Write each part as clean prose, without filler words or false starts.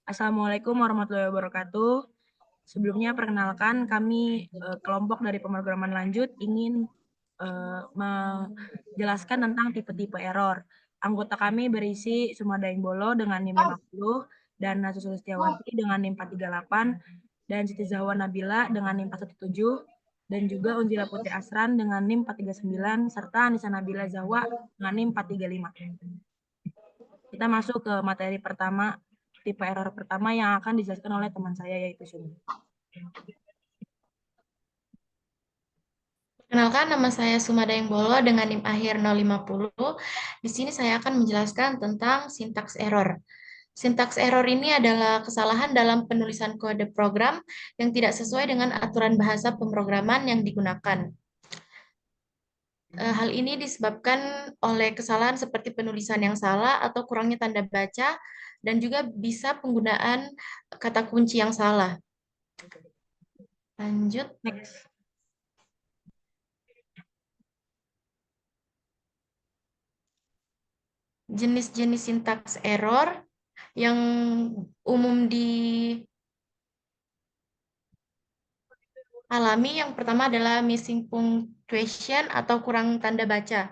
Assalamualaikum warahmatullahi wabarakatuh. Sebelumnya perkenalkan kami kelompok dari pemrograman lanjut ingin menjelaskan tentang tipe-tipe error. Anggota kami berisi Sumadaing Bolo dengan NIM 50 dan Natsu Sulistiawati dengan NIM 438 dan Siti Zahwa Nabila dengan NIM 417 dan juga Unzila Putri Asran dengan NIM 439 serta Anissa Nabila Zahwa dengan NIM 435. Kita masuk ke materi pertama, tipe error pertama yang akan dijelaskan oleh teman saya yaitu Sumi. Perkenalkan, nama saya Sumadaing Bolo dengan NIM akhir 050. Di sini saya akan menjelaskan tentang sintaks error. Sintaks error ini adalah kesalahan dalam penulisan kode program yang tidak sesuai dengan aturan bahasa pemrograman yang digunakan. Hal ini disebabkan oleh kesalahan seperti penulisan yang salah atau kurangnya tanda baca dan juga bisa penggunaan kata kunci yang salah. Lanjut. Next. Jenis-jenis sintaks error yang umum dialami, yang pertama adalah missing punctuation atau kurang tanda baca.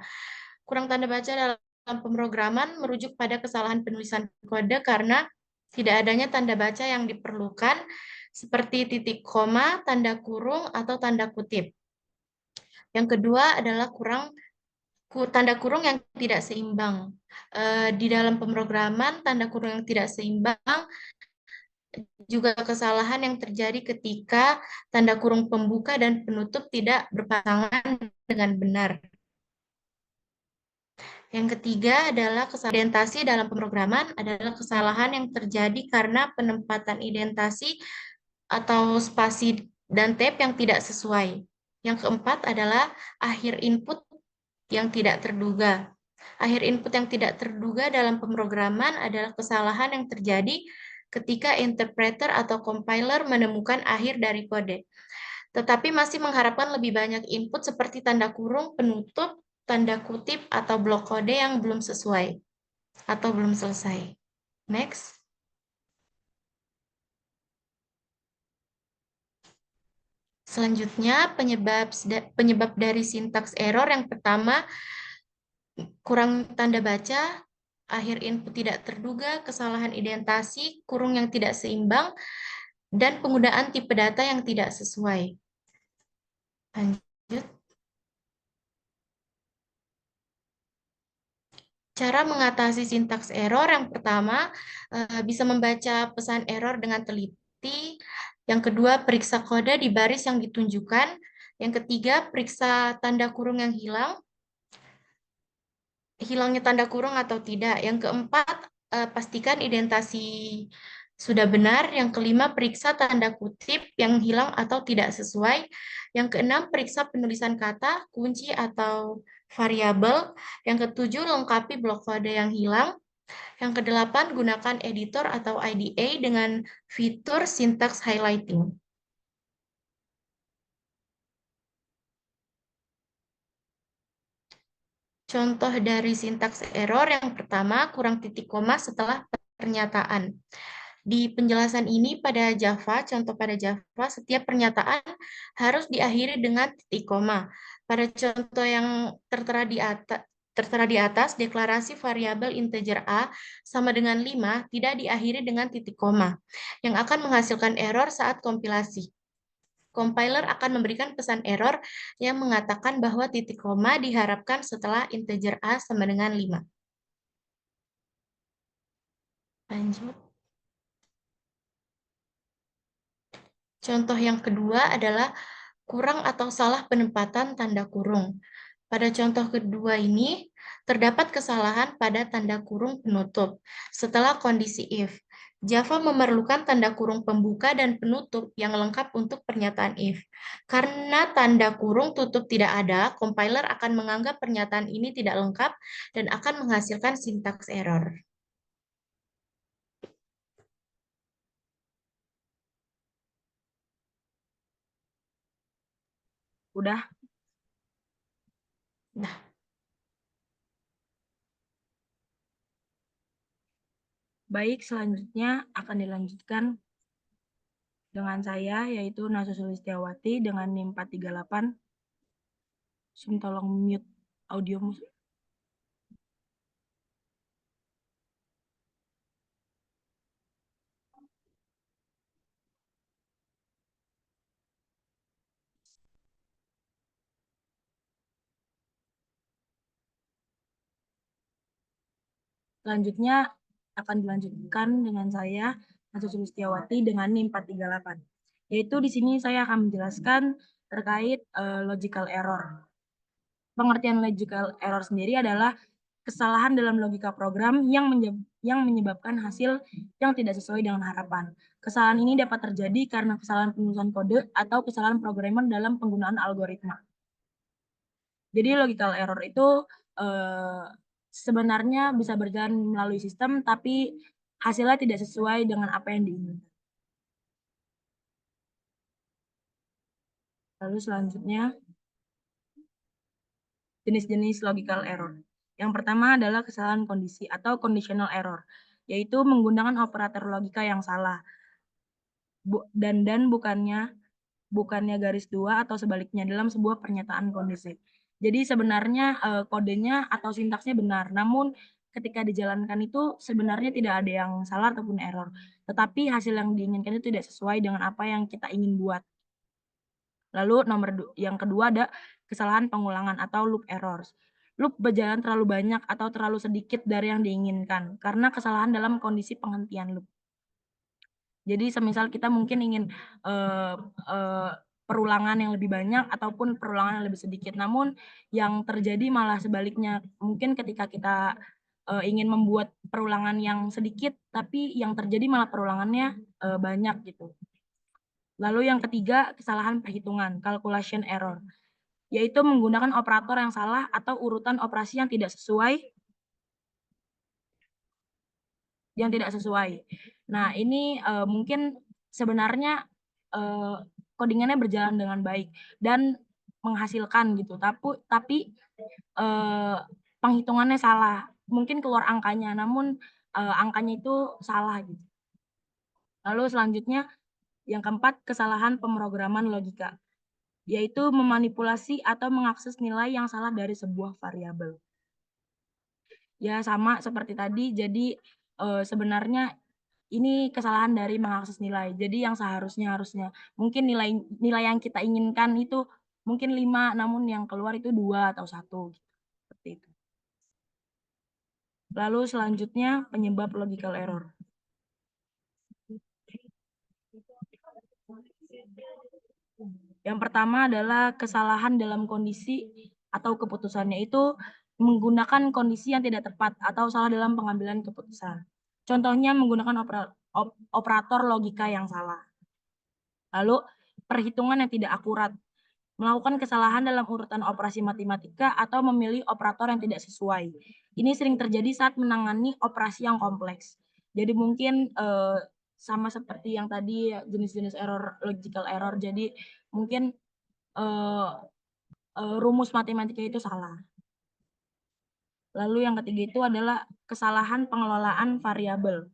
Kurang tanda baca dalam pemrograman merujuk pada kesalahan penulisan kode karena tidak adanya tanda baca yang diperlukan seperti titik koma, tanda kurung, atau tanda kutip. Yang kedua adalah tanda kurung yang tidak seimbang. Di dalam pemrograman, tanda kurung yang tidak seimbang juga kesalahan yang terjadi ketika tanda kurung pembuka dan penutup tidak berpasangan dengan benar. Yang ketiga adalah kesalahan identasi dalam pemrograman adalah kesalahan yang terjadi karena penempatan identasi atau spasi dan tab yang tidak sesuai. Yang keempat adalah akhir input yang tidak terduga. Akhir input yang tidak terduga dalam pemrograman adalah kesalahan yang terjadi ketika interpreter atau compiler menemukan akhir dari kode, tetapi masih mengharapkan lebih banyak input seperti tanda kurung, penutup, tanda kutip, atau blok kode yang belum sesuai atau belum selesai. Next. Selanjutnya, penyebab dari sintaks error yang pertama, kurang tanda baca, akhir input tidak terduga, kesalahan identasi, kurung yang tidak seimbang, dan penggunaan tipe data yang tidak sesuai. Lanjut. Cara mengatasi sintaks error yang pertama, bisa membaca pesan error dengan teliti. Yang kedua, periksa kode di baris yang ditunjukkan. Yang ketiga, periksa tanda kurung yang hilang. Hilangnya tanda kurung atau tidak. Yang keempat, pastikan identasi sudah benar. Yang kelima, periksa tanda kutip yang hilang atau tidak sesuai. Yang keenam, periksa penulisan kata, kunci atau variabel. Yang ketujuh, lengkapi blok kode yang hilang. Yang kedelapan, gunakan editor atau IDE dengan fitur syntax highlighting. Contoh dari sintaks error yang pertama, kurang titik koma setelah pernyataan. Di penjelasan ini pada Java, contoh pada Java, setiap pernyataan harus diakhiri dengan titik koma. Pada contoh yang tertera di atas, deklarasi variabel integer A sama dengan 5 tidak diakhiri dengan titik koma, yang akan menghasilkan error saat kompilasi. Compiler akan memberikan pesan error yang mengatakan bahwa titik koma diharapkan setelah integer A sama dengan 5. Lanjut. Contoh yang kedua adalah kurang atau salah penempatan tanda kurung. Pada contoh kedua ini, terdapat kesalahan pada tanda kurung penutup setelah kondisi if. Java memerlukan tanda kurung pembuka dan penutup yang lengkap untuk pernyataan if. Karena tanda kurung tutup tidak ada, compiler akan menganggap pernyataan ini tidak lengkap dan akan menghasilkan sintaks error. Udah? Nah, Baik, selanjutnya akan dilanjutkan dengan saya, yaitu Nasya Sulistiawati dengan NIM 438. Tolong mute audiomu. Selanjutnya akan dilanjutkan dengan saya, Nasya Sulistiawati dengan NIM 438. Yaitu di sini saya akan menjelaskan terkait logical error. Pengertian logical error sendiri adalah kesalahan dalam logika program yang menyebabkan hasil yang tidak sesuai dengan harapan. Kesalahan ini dapat terjadi karena kesalahan penulisan kode atau kesalahan programmer dalam penggunaan algoritma. Jadi logical error itu sebenarnya bisa berjalan melalui sistem, tapi hasilnya tidak sesuai dengan apa yang diinginkan. Lalu selanjutnya, jenis-jenis logical error. Yang pertama adalah kesalahan kondisi atau conditional error, yaitu menggunakan operator logika yang salah. Dan bukannya garis dua atau sebaliknya dalam sebuah pernyataan kondisi. Jadi sebenarnya kodenya atau sintaksnya benar, namun ketika dijalankan itu sebenarnya tidak ada yang salah ataupun error, tetapi hasil yang diinginkan itu tidak sesuai dengan apa yang kita ingin buat. Lalu yang kedua ada kesalahan pengulangan atau loop errors. Loop berjalan terlalu banyak atau terlalu sedikit dari yang diinginkan karena kesalahan dalam kondisi penghentian loop. Jadi semisal kita mungkin ingin perulangan yang lebih banyak ataupun perulangan yang lebih sedikit, namun yang terjadi malah sebaliknya. Mungkin ketika kita ingin membuat perulangan yang sedikit, tapi yang terjadi malah perulangannya banyak gitu. Lalu yang ketiga, kesalahan perhitungan, calculation error, yaitu menggunakan operator yang salah atau urutan operasi yang tidak sesuai. Nah, ini mungkin sebenarnya codingannya berjalan dengan baik dan menghasilkan gitu, tapi penghitungannya salah. Mungkin keluar angkanya, namun angkanya itu salah gitu. Lalu selanjutnya yang keempat, kesalahan pemrograman logika, yaitu memanipulasi atau mengakses nilai yang salah dari sebuah variabel. Ya sama seperti tadi, jadi sebenarnya ini kesalahan dari mengakses nilai. Jadi yang harusnya mungkin nilai yang kita inginkan itu mungkin 5, namun yang keluar itu 2 atau 1 gitu. Seperti itu. Lalu selanjutnya penyebab logical error. Yang pertama adalah kesalahan dalam kondisi atau keputusannya itu menggunakan kondisi yang tidak tepat atau salah dalam pengambilan keputusan. Contohnya menggunakan operator logika yang salah. Lalu perhitungan yang tidak akurat, melakukan kesalahan dalam urutan operasi matematika atau memilih operator yang tidak sesuai. Ini sering terjadi saat menangani operasi yang kompleks. Jadi mungkin sama seperti yang tadi jenis-jenis error, logical error. Jadi mungkin rumus matematika itu salah. Lalu yang ketiga itu adalah kesalahan pengelolaan variabel.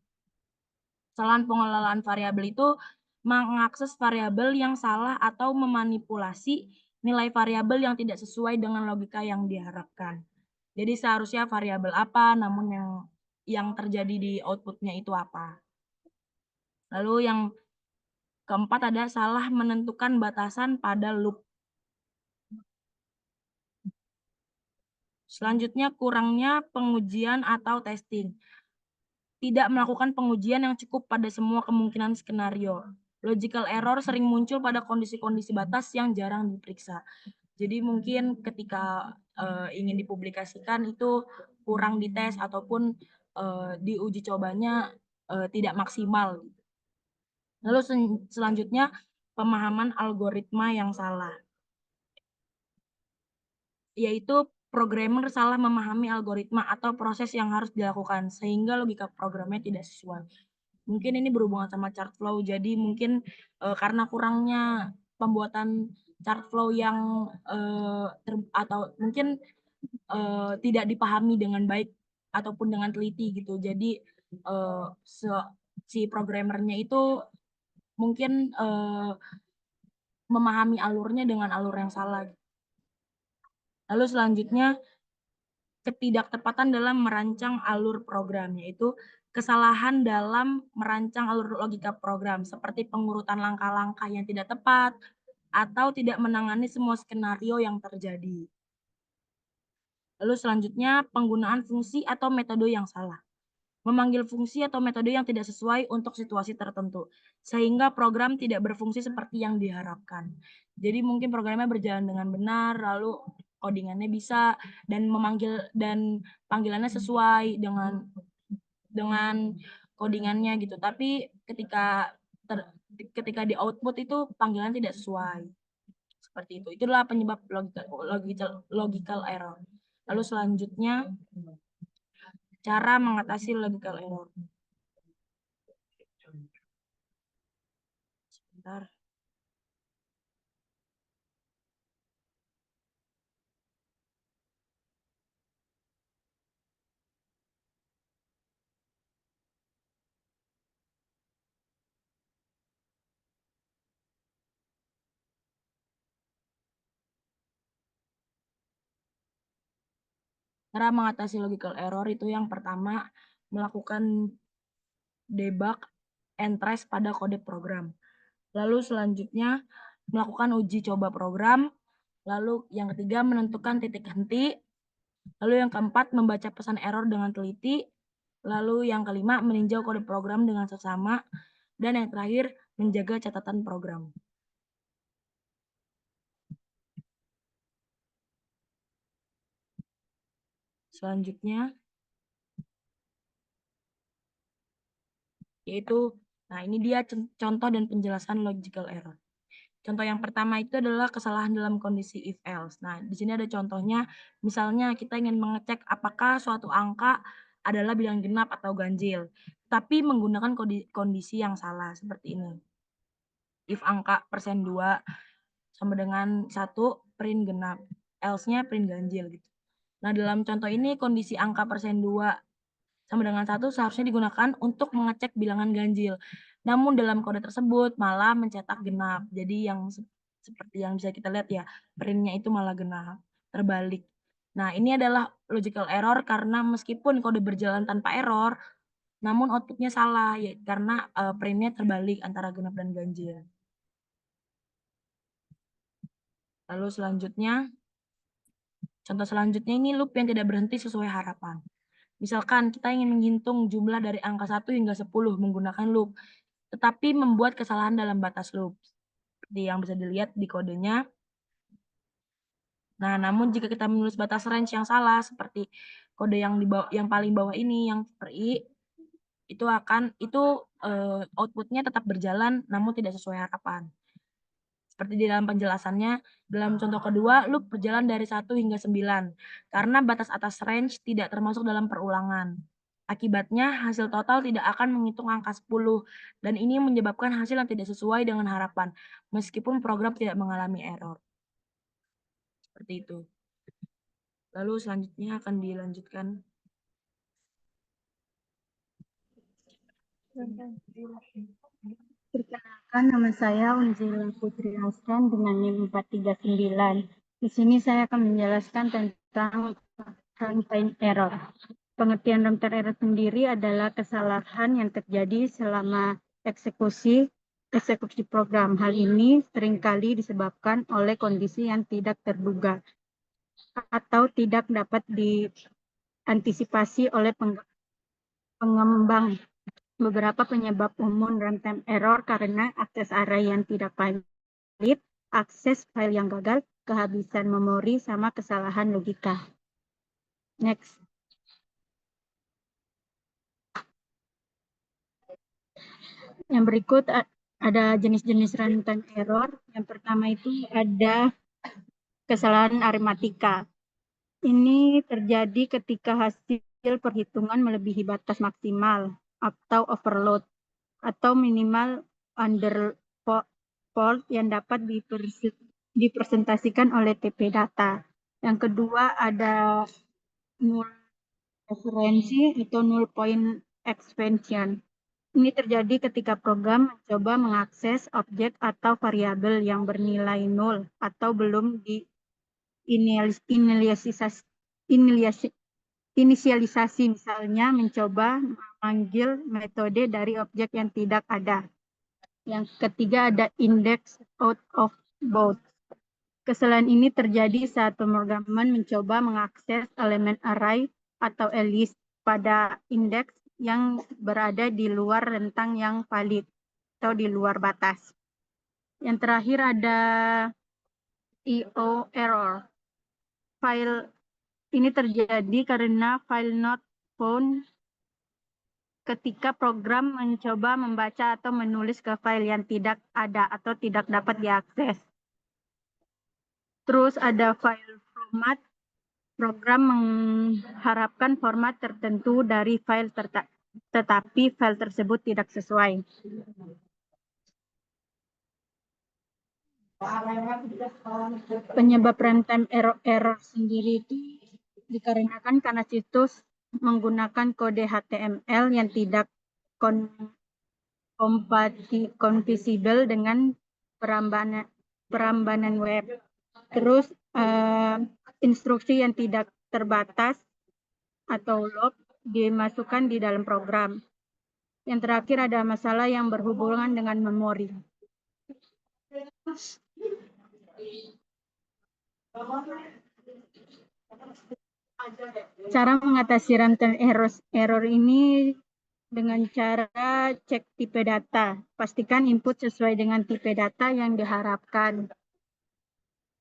Kesalahan pengelolaan variabel itu mengakses variabel yang salah atau memanipulasi nilai variabel yang tidak sesuai dengan logika yang diharapkan. Jadi seharusnya variabel apa, namun yang terjadi di outputnya itu apa. Lalu yang keempat ada salah menentukan batasan pada loop. Selanjutnya kurangnya pengujian atau testing. Tidak melakukan pengujian yang cukup pada semua kemungkinan skenario. Logical error sering muncul pada kondisi-kondisi batas yang jarang diperiksa. Jadi mungkin ketika ingin dipublikasikan itu kurang dites ataupun di uji cobanya tidak maksimal. Lalu selanjutnya pemahaman algoritma yang salah, yaitu programmer salah memahami algoritma atau proses yang harus dilakukan sehingga logika programnya tidak sesuai. Mungkin ini berhubungan sama chart flow, jadi mungkin karena kurangnya pembuatan chart flow yang atau mungkin tidak dipahami dengan baik ataupun dengan teliti gitu. Jadi si programmernya itu mungkin memahami alurnya dengan alur yang salah. Lalu selanjutnya, ketidaktepatan dalam merancang alur program, yaitu kesalahan dalam merancang alur logika program, seperti pengurutan langkah-langkah yang tidak tepat, atau tidak menangani semua skenario yang terjadi. Lalu selanjutnya, penggunaan fungsi atau metode yang salah. Memanggil fungsi atau metode yang tidak sesuai untuk situasi tertentu, sehingga program tidak berfungsi seperti yang diharapkan. Jadi mungkin programnya berjalan dengan benar, lalu codingannya bisa, dan panggilannya sesuai dengan codingannya gitu. Tapi ketika di output itu panggilan tidak sesuai. Seperti itu. Itulah penyebab logical error. Lalu selanjutnya, cara mengatasi logical error. Sebentar. Cara mengatasi logical error itu yang pertama, melakukan debug and trace pada kode program. Lalu selanjutnya, melakukan uji coba program. Lalu yang ketiga, menentukan titik henti. Lalu yang keempat, membaca pesan error dengan teliti. Lalu yang kelima, meninjau kode program dengan seksama. Dan yang terakhir, menjaga catatan program. Selanjutnya, yaitu, nah ini dia contoh dan penjelasan logical error. Contoh yang pertama itu adalah kesalahan dalam kondisi if else. Nah, di sini ada contohnya, misalnya kita ingin mengecek apakah suatu angka adalah bilang genap atau ganjil, tapi menggunakan kondisi yang salah seperti ini. If angka persen 2 sama dengan 1 print genap, else-nya print ganjil gitu. Nah, dalam contoh ini kondisi angka persen 2 sama dengan 1 seharusnya digunakan untuk mengecek bilangan ganjil. Namun dalam kode tersebut malah mencetak genap. Jadi yang seperti yang bisa kita lihat ya, printnya itu malah genap, terbalik. Nah, ini adalah logical error karena meskipun kode berjalan tanpa error, namun outputnya salah ya karena printnya terbalik antara genap dan ganjil. Lalu selanjutnya, contoh selanjutnya ini loop yang tidak berhenti sesuai harapan. Misalkan kita ingin menghitung jumlah dari angka 1 hingga 10 menggunakan loop, tetapi membuat kesalahan dalam batas loop. Seperti yang bisa dilihat di kodenya. Nah, namun jika kita menulis batas range yang salah, seperti kode yang paling bawah ini, yang per i, itu outputnya tetap berjalan, namun tidak sesuai harapan. Seperti di dalam penjelasannya, dalam contoh kedua, loop berjalan dari 1 hingga 9, karena batas atas range tidak termasuk dalam perulangan. Akibatnya, hasil total tidak akan menghitung angka 10, dan ini menyebabkan hasil yang tidak sesuai dengan harapan, meskipun program tidak mengalami error. Seperti itu. Lalu selanjutnya akan dilanjutkan. Perkenalkan, nama saya Unzila Putri Asran dengan NIM 439. Di sini saya akan menjelaskan tentang runtime error. Pengertian runtime error sendiri adalah kesalahan yang terjadi selama eksekusi program. Hal ini seringkali disebabkan oleh kondisi yang tidak terduga atau tidak dapat diantisipasi oleh pengembang. Beberapa penyebab umum runtime error karena akses array yang tidak valid, akses file yang gagal, kehabisan memori, sama kesalahan logika. Next. Yang berikut ada jenis-jenis runtime error. Yang pertama itu ada kesalahan aritmatika. Ini terjadi ketika hasil perhitungan melebihi batas maksimal atau overload atau minimal underfault yang dapat dipresentasikan oleh TP data. Yang kedua ada null referensi atau null point expansion. Ini terjadi ketika program mencoba mengakses objek atau variabel yang bernilai nol atau belum inisialisasi, misalnya mencoba memanggil metode dari objek yang tidak ada. Yang ketiga ada index out of bounds. Kesalahan ini terjadi saat pemrograman mencoba mengakses elemen array atau list pada indeks yang berada di luar rentang yang valid atau di luar batas. Yang terakhir ada EO error. File ini terjadi karena file not found ketika program mencoba membaca atau menulis ke file yang tidak ada atau tidak dapat diakses. Terus ada file format. Program mengharapkan format tertentu dari file tetapi file tersebut tidak sesuai. Penyebab runtime error sendiri itu dikarenakan karena situs menggunakan kode HTML yang tidak kompatibel dengan perambanan web. Terus instruksi yang tidak terbatas atau loop dimasukkan di dalam program. Yang terakhir ada masalah yang berhubungan dengan memori. Cara mengatasi runtime error ini dengan cara cek tipe data. Pastikan input sesuai dengan tipe data yang diharapkan.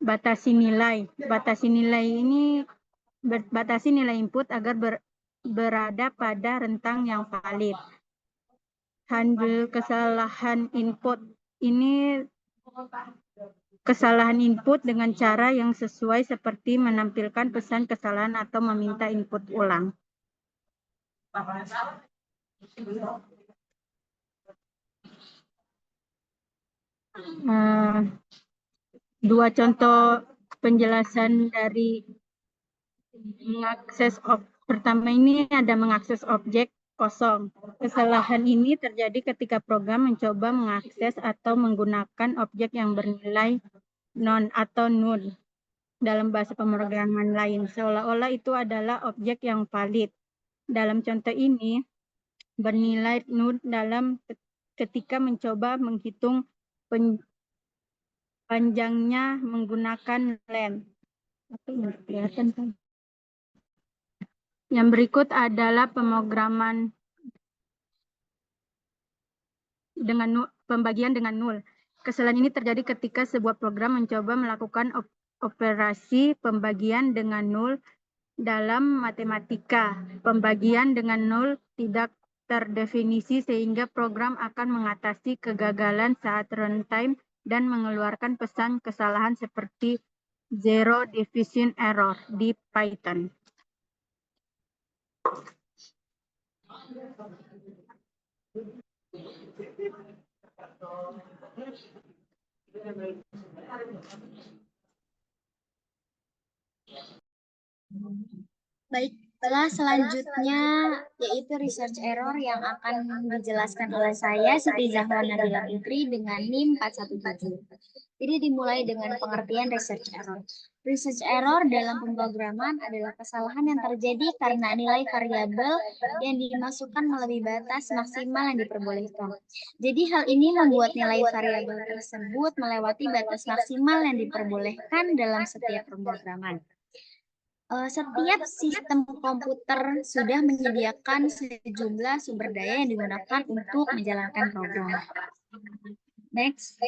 Batasi nilai. Batasi nilai input agar berada pada rentang yang valid. Handle kesalahan input. Ini kesalahan input dengan cara yang sesuai seperti menampilkan pesan kesalahan atau meminta input ulang. Dua contoh penjelasan dari mengakses pertama ini ada mengakses objek kosong. Kesalahan ini terjadi ketika program mencoba mengakses atau menggunakan objek yang bernilai non atau null dalam bahasa pemrograman lain, seolah-olah itu adalah objek yang valid. Dalam contoh ini, bernilai null dalam ketika mencoba menghitung panjangnya menggunakan len. Yang berikut adalah pemrograman dengan pembagian dengan nul. Kesalahan ini terjadi ketika sebuah program mencoba melakukan operasi pembagian dengan nul dalam matematika. Pembagian dengan nul tidak terdefinisi sehingga program akan mengatasi kegagalan saat runtime dan mengeluarkan pesan kesalahan seperti zero division error di Python. Baiklah, selanjutnya yaitu research error yang akan dijelaskan oleh saya, Siti Zahra Nabila Putri dengan NIM 417. Jadi dimulai dengan pengertian research error. Research error dalam pemrograman adalah kesalahan yang terjadi karena nilai variabel yang dimasukkan melebihi batas maksimal yang diperbolehkan. Jadi hal ini membuat nilai variabel tersebut melewati batas maksimal yang diperbolehkan dalam setiap pemrograman. Setiap sistem komputer sudah menyediakan sejumlah sumber daya yang digunakan untuk menjalankan program. Next.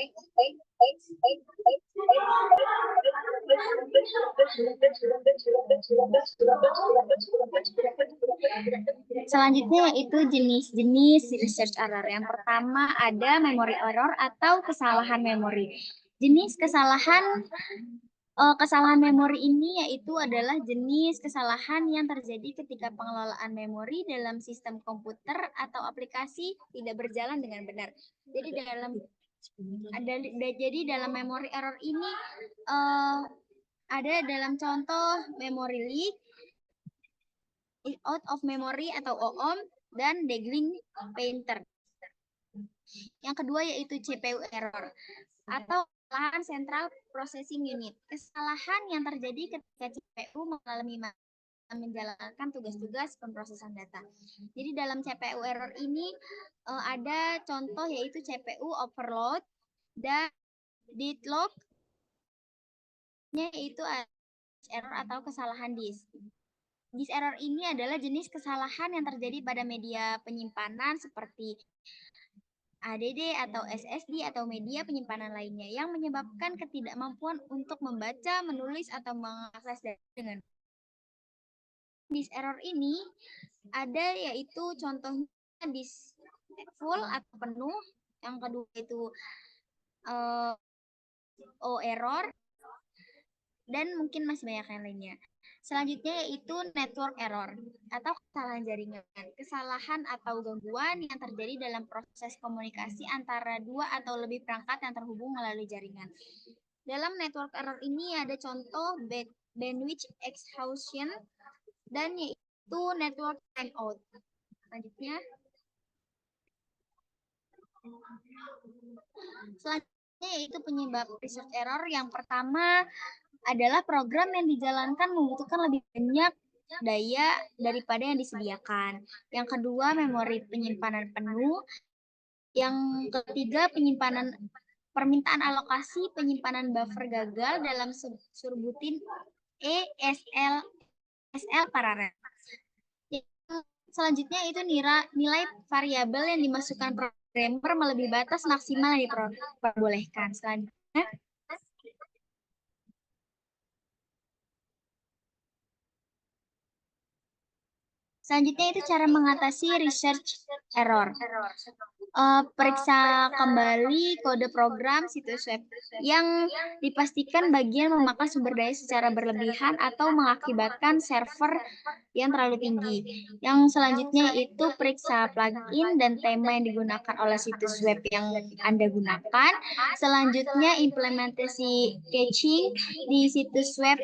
Selanjutnya yaitu jenis-jenis research error. Yang pertama ada memory error atau kesalahan memori. Jenis kesalahan memori ini yaitu adalah jenis kesalahan yang terjadi ketika pengelolaan memori dalam sistem komputer atau aplikasi tidak berjalan dengan benar. Jadi dalam memory error ini ada dalam contoh memory leak, out of memory atau OOM, dan dangling painter. Yang kedua yaitu CPU error atau kesalahan Central Processing Unit. Kesalahan yang terjadi ketika CPU menjalankan tugas-tugas pemrosesan data. Jadi dalam CPU error ini ada contoh yaitu CPU overload dan deadlock, yaitu error atau kesalahan disk. Disk error ini adalah jenis kesalahan yang terjadi pada media penyimpanan seperti ADD atau SSD atau media penyimpanan lainnya yang menyebabkan ketidakmampuan untuk membaca, menulis, atau mengakses data dengan disk error ini ada yaitu contohnya disk full atau penuh, yang kedua itu O error, dan mungkin masih banyak yang lainnya. Selanjutnya yaitu network error atau kesalahan jaringan. Kesalahan atau gangguan yang terjadi dalam proses komunikasi antara dua atau lebih perangkat yang terhubung melalui jaringan. Dalam network error ini ada contoh bandwidth exhaustion dan yaitu network timeout. Selanjutnya yaitu penyebab research error. Yang pertama adalah program yang dijalankan membutuhkan lebih banyak daya daripada yang disediakan. Yang kedua, memori penyimpanan penuh. Yang ketiga, permintaan alokasi penyimpanan buffer gagal dalam subrutin SL paralel. Selanjutnya itu nilai variabel yang dimasukkan programmer melebihi batas maksimal yang diperbolehkan. Selanjutnya itu cara mengatasi research error. Periksa kembali kode program situs web yang dipastikan bagian memakan sumber daya secara berlebihan atau mengakibatkan server yang terlalu tinggi. Yang selanjutnya itu periksa plugin dan tema yang digunakan oleh situs web yang Anda gunakan. Selanjutnya implementasi caching di situs web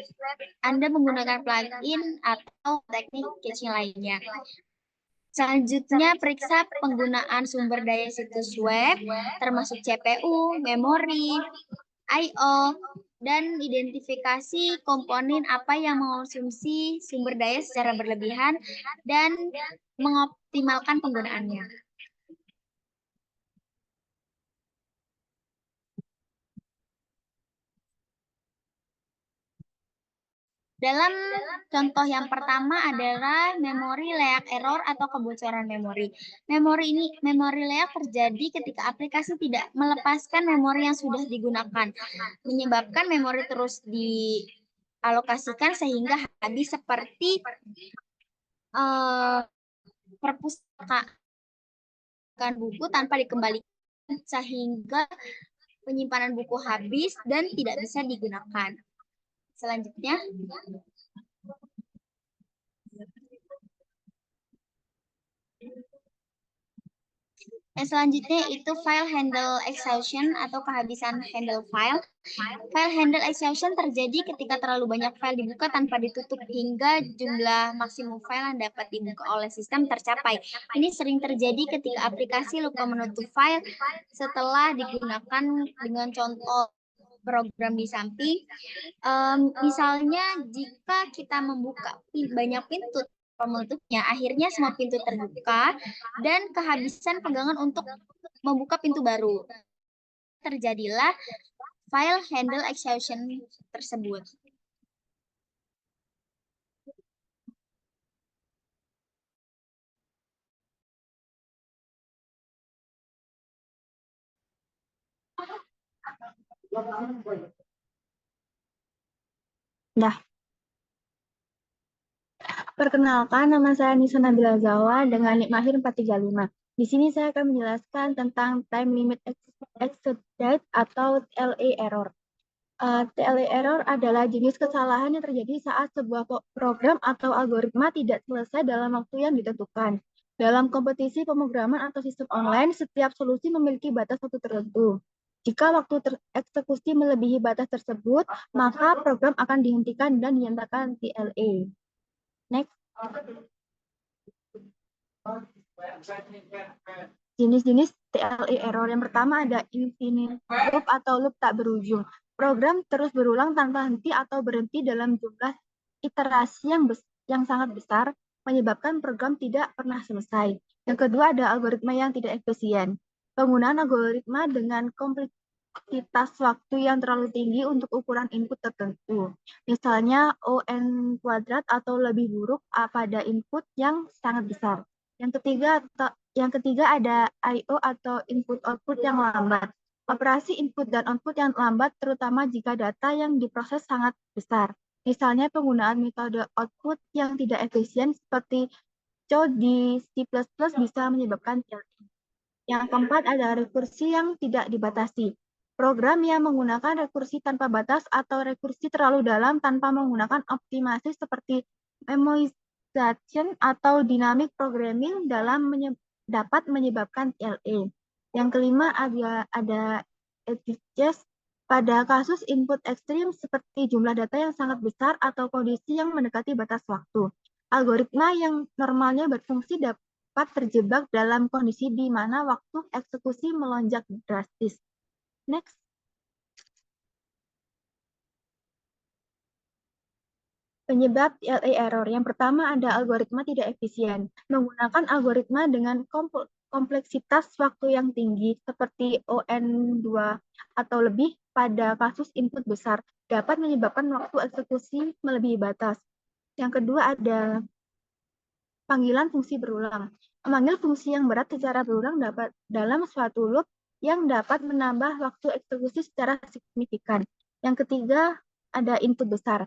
Anda menggunakan plugin atau teknik caching lainnya. Selanjutnya, periksa penggunaan sumber daya situs web, termasuk CPU, memori, I/O, dan identifikasi komponen apa yang mengonsumsi sumber daya secara berlebihan dan mengoptimalkan penggunaannya. Dalam contoh yang pertama adalah memory leak error atau kebocoran memori. Memory leak terjadi ketika aplikasi tidak melepaskan memori yang sudah digunakan, menyebabkan memori terus dialokasikan sehingga habis seperti perpustakaan buku tanpa dikembalikan sehingga penyimpanan buku habis dan tidak bisa digunakan. Selanjutnya, itu file handle exhaustion atau kehabisan handle file. File handle exhaustion terjadi ketika terlalu banyak file dibuka tanpa ditutup hingga jumlah maksimum file yang dapat dibuka oleh sistem tercapai. Ini sering terjadi ketika aplikasi lupa menutup file setelah digunakan dengan contoh program di samping. Misalnya jika kita membuka banyak pintu penutupnya, akhirnya semua pintu terbuka dan kehabisan pegangan untuk membuka pintu baru. Terjadilah file handle exhaustion tersebut. Dah. Perkenalkan, nama saya Nisa Nabila Zawa dengan NIK Mahir 435. Di sini saya akan menjelaskan tentang time limit exceeded atau TLA error. TLA error adalah jenis kesalahan yang terjadi saat sebuah program atau algoritma tidak selesai dalam waktu yang ditentukan. Dalam kompetisi pemrograman atau sistem online, setiap solusi memiliki batas waktu tertentu. Jika waktu eksekusi melebihi batas tersebut, maka program akan dihentikan dan dinyatakan TLA. Next. Jenis-jenis TLE error. Yang pertama ada infinite loop atau loop tak berujung. Program terus berulang tanpa henti atau berhenti dalam jumlah iterasi yang sangat besar, menyebabkan program tidak pernah selesai. Yang kedua ada algoritma yang tidak efisien. Penggunaan algoritma dengan kompleksitas waktu yang terlalu tinggi untuk ukuran input tertentu. Misalnya ON kuadrat atau lebih buruk pada input yang sangat besar. Yang ketiga ada I/O atau input-output yang lambat. Operasi input dan output yang lambat terutama jika data yang diproses sangat besar. Misalnya penggunaan metode output yang tidak efisien seperti CO di C++ bisa menyebabkan TLE. Yang keempat ada rekursi yang tidak dibatasi. Program yang menggunakan rekursi tanpa batas atau rekursi terlalu dalam tanpa menggunakan optimasi seperti memoization atau dynamic programming dapat menyebabkan TLE. Yang kelima ada edges. Pada kasus input ekstrim seperti jumlah data yang sangat besar atau kondisi yang mendekati batas waktu. Algoritma yang normalnya berfungsi dapat terjebak dalam kondisi di mana waktu eksekusi melonjak drastis. Next. Penyebab TLE error. Yang pertama ada algoritma tidak efisien. Menggunakan algoritma dengan kompleksitas waktu yang tinggi seperti ON2 atau lebih pada kasus input besar dapat menyebabkan waktu eksekusi melebihi batas. Yang kedua ada panggilan fungsi berulang. Memanggil fungsi yang berat secara berulang dapat dalam suatu loop yang dapat menambah waktu eksekusi secara signifikan. Yang ketiga ada input besar.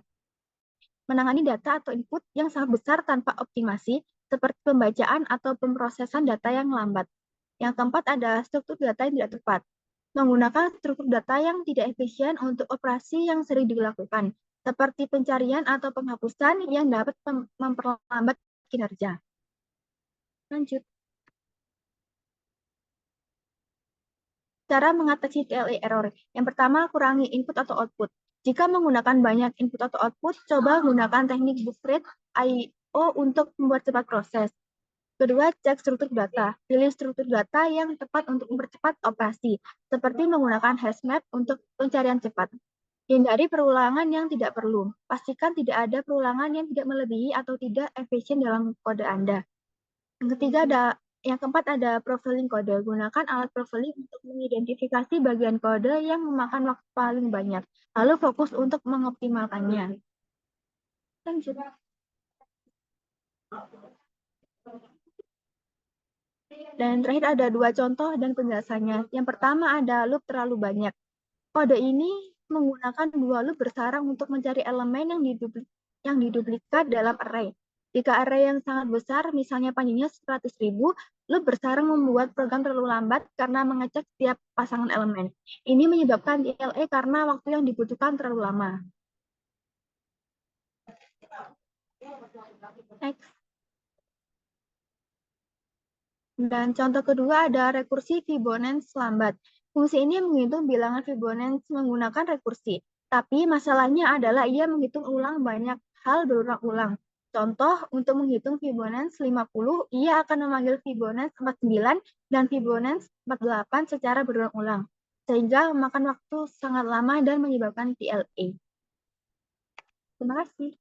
Menangani data atau input yang sangat besar tanpa optimasi, seperti pembacaan atau pemrosesan data yang lambat. Yang keempat ada struktur data yang tidak tepat. Menggunakan struktur data yang tidak efisien untuk operasi yang sering dilakukan, seperti pencarian atau penghapusan yang dapat memperlambat kinerja. Lanjut. Cara mengatasi TLE error. Yang pertama, kurangi input atau output. Jika menggunakan banyak input atau output, coba gunakan teknik buffer rate I/O untuk membuat cepat proses. Kedua, cek struktur data. Pilih struktur data yang tepat untuk mempercepat operasi, seperti menggunakan hash map untuk pencarian cepat. Hindari perulangan yang tidak perlu. Pastikan tidak ada perulangan yang tidak melebihi atau tidak efisien dalam kode Anda. Yang keempat ada profiling kode. Gunakan alat profiling untuk mengidentifikasi bagian kode yang memakan waktu paling banyak, lalu fokus untuk mengoptimalkannya. Lanjut. Dan terakhir ada dua contoh dan penjelasannya. Yang pertama ada loop terlalu banyak. Kode ini menggunakan dua loop bersarang untuk mencari elemen yang diduplikat dalam array. Jika array yang sangat besar, misalnya panjangnya 100.000, loop bersarang membuat program terlalu lambat karena mengecek setiap pasangan elemen. Ini menyebabkan TLE karena waktu yang dibutuhkan terlalu lama. Next. Dan contoh kedua ada rekursi Fibonacci lambat. Fungsi ini menghitung bilangan Fibonacci menggunakan rekursi. Tapi masalahnya adalah ia menghitung ulang banyak hal berulang-ulang. Contoh, untuk menghitung Fibonacci 50, ia akan memanggil Fibonacci 49 dan Fibonacci 48 secara berulang-ulang, sehingga memakan waktu sangat lama dan menyebabkan TLE. Terima kasih.